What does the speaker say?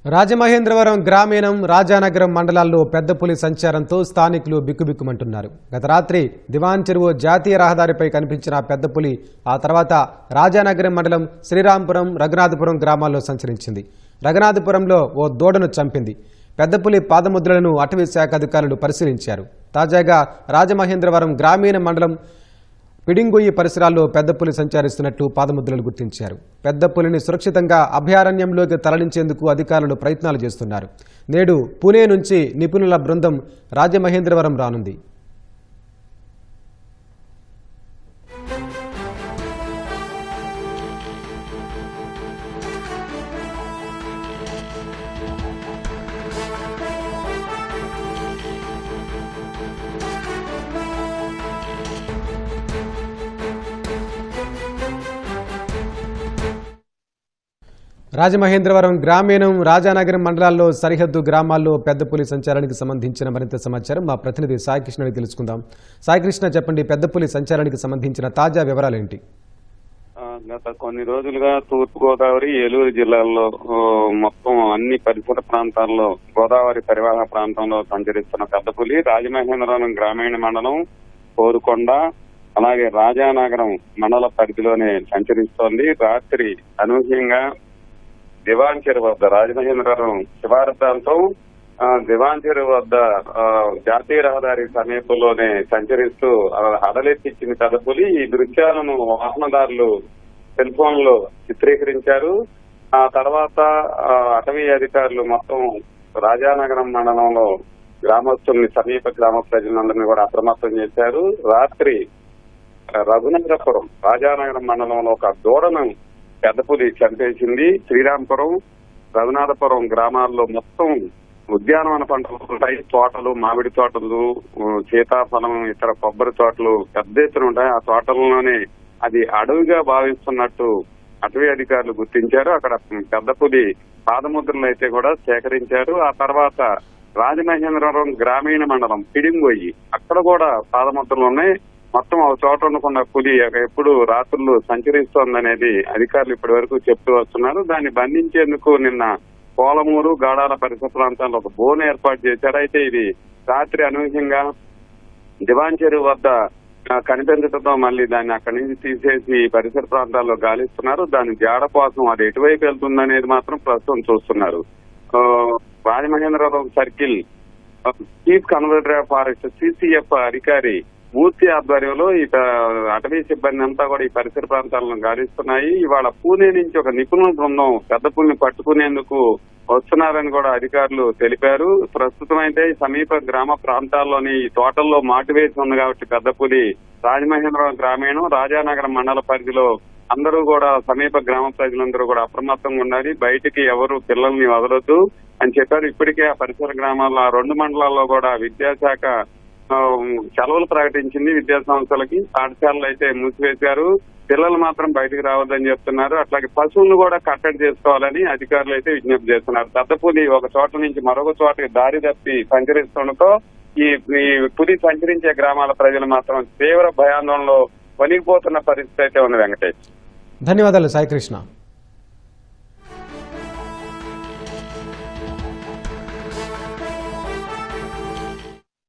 రాజమహేంద్రవరం గ్రామీణం రాజానగరం మండలాల్లో పెద్ద పులి సంచారంతో స్థానికులు బిక్కుబిక్కుమంటున్నారు. గత రాత్రి దివాన్ చెరువు జాతీయ రహదారిపై కనిపించిన పెద్ద పులి ఆ తర్వాత రాజానగరం మండలం శ్రీరాంపురం రఘునాథపురం గ్రామాల్లో సంచరించింది. రఘునాథపురంలో ఓ దూడను చంపింది. పెద్ద పులి పాదముద్రలను అటవీ శాఖ అధికారులు పరిశీలించారు. తాజాగా రాజమహేంద్రవరం గ్రామీణ మండలం పిడింగొయ్యి పరిసరాల్లో పెద్ద పులి సంచరిస్తున్నట్లు పాదముద్రలు గుర్తించారు. పెద్ద పులిని సురక్షితంగా అభయారణ్యంలోకి తరలించేందుకు అధికారులు ప్రయత్నాలు చేస్తున్నారు. నేడు పుణే నుంచి నిపుణుల బృందం రాజమహేంద్రవరం రానుంది. రాజమహేంద్రవరం గ్రామీణం రాజానగరం మండలాల్లో సరిహద్దు గ్రామాల్లో పెద్ద పులి సంచారానికి సంబంధించిన మరింత సమాచారం మా ప్రతినిధి సాయికృష్ణని తెలుసుకుందాం. సాయికృష్ణ, చెప్పండి, పెద్ద పులి సంచారానికి సంబంధించిన తాజా వివరాలేంటి? గత కొన్ని రోజులుగా తూర్పుగోదావరి, ఏలూరు జిల్లాల్లో మొత్తం అన్ని పరిసర ప్రాంతాల్లో గోదావరి పరివాహక ప్రాంతంలో సంచరిస్తున్న పెద్ద పులి రాజమహేంద్రవరం గ్రామీణ మండలం, కోరుకొండ, అలాగే రాజానగరం మండల పరిధిలోనే సంచరిస్తోంది. రాత్రి అనూహ్యంగా దివాన్ చెరువు వద్ద రాజమహేంద్రవరం శివారు ప్రాంతం దివాన్ చెరువు వద్ద జాతీయ రహదారి సమీపంలోనే సంచరిస్తూ అడలెత్తిచ్చింది పెద్ద పులి. ఈ దృశ్యాలను వాహనదారులు సెల్ ఫోన్ లో చిత్రీకరించారు. ఆ తర్వాత అటవీ అధికారులు మొత్తం రాజానగరం మండలంలో గ్రామస్తుల్ని, సమీప గ్రామ ప్రజలందరినీ కూడా అప్రమత్తం చేశారు. రాత్రి రఘునాథపురం రాజానగరం మండలంలో ఒక దూడను పెద్ద పులి చంపేసింది. శ్రీరాంపురం, రఘునాథపురం గ్రామాల్లో మొత్తం ఉద్యానవన పంటలు ఉంటాయి. తోటలు, మామిడి తోటలు, సీతాఫలం, ఇతర కొబ్బరి తోటలు పెద్ద ఎత్తున ఉంటాయి. ఆ తోటల్లోనే అది అడవిగా భావిస్తున్నట్టు అటవీ అధికారులు గుర్తించారు. అక్కడ పెద్ద పులి పాదముద్రలు అయితే కూడా సేకరించారు. ఆ తర్వాత రాజమహేంద్రవరం గ్రామీణ మండలం పిడింగొయ్యి, అక్కడ కూడా పాదముద్రలు ఉన్నాయి. మొత్తం ఒక చోట ఉండకుండా పులి ఎప్పుడు రాత్రులు సంచరిస్తోందనేది అధికారులు ఇప్పటి వరకు చెప్తూ వస్తున్నారు. దాన్ని బంధించేందుకు నిన్న పోలమూరు, గాడాల పరిసర ప్రాంతాల్లో ఒక బోన్ ఏర్పాటు చేశారు. అయితే ఇది రాత్రి అనూహ్యంగా దివాన్ చెరువు వద్ద కనిపించడంతో మళ్ళీ దాన్ని అక్కడి నుంచి తీసేసి పరిసర ప్రాంతాల్లో గాలిస్తున్నారు. దాని జాడ కోసం అది ఎటువైపు వెళ్తుందనేది మాత్రం ప్రస్తుతం చూస్తున్నారు. Rajamahendravaram circle chief converter of forest CCF అధికారి మూర్తి ఆధ్వర్యంలో ఈ అటవీ సిబ్బంది అంతా కూడా ఈ పరిసర ప్రాంతాలను గాలిస్తున్నాయి. ఇవాళ పూణే నుంచి ఒక నిపుణుల బృందం పెద్ద పులిని పట్టుకునేందుకు వస్తున్నారని కూడా అధికారులు తెలిపారు. ప్రస్తుతం అయితే సమీప గ్రామ ప్రాంతాల్లోని ఈ తోటల్లో మాటు వేసి ఉంది కాబట్టి పెద్ద పులి రాజమహేంద్రవరం గ్రామీణం, రాజానగరం మండల పరిధిలో అందరూ కూడా సమీప గ్రామ ప్రజలందరూ కూడా అప్రమత్తంగా ఉండాలి. బయటికి ఎవరు పిల్లల్ని వదలొద్దు అని చెప్పారు. ఇప్పటికే ఆ పరిసర గ్రామాల్లో, ఆ రెండు మండలాల్లో కూడా విద్యాశాఖ సెలవులు ప్రకటించింది. విద్యా సంస్థలకి పాఠశాలలు అయితే మూసివేశారు. పిల్లలు మాత్రం బయటకు రావద్దని చెప్తున్నారు. అట్లాగే పశువులను కూడా కట్టడి చేసుకోవాలని అధికారులు అయితే విజ్ఞప్తి చేస్తున్నారు. పెద్ద పులి ఒక చోట నుంచి మరొక చోటకి దారి తప్పి సంచరిస్తుండటంతో ఈ పులి సంచరించే గ్రామాల ప్రజలు మాత్రం తీవ్ర భయాందోళనలో వణిగిపోతున్న పరిస్థితి అయితే ఉంది. వెంకటేష్, ధన్యవాదాలు సాయికృష్ణ.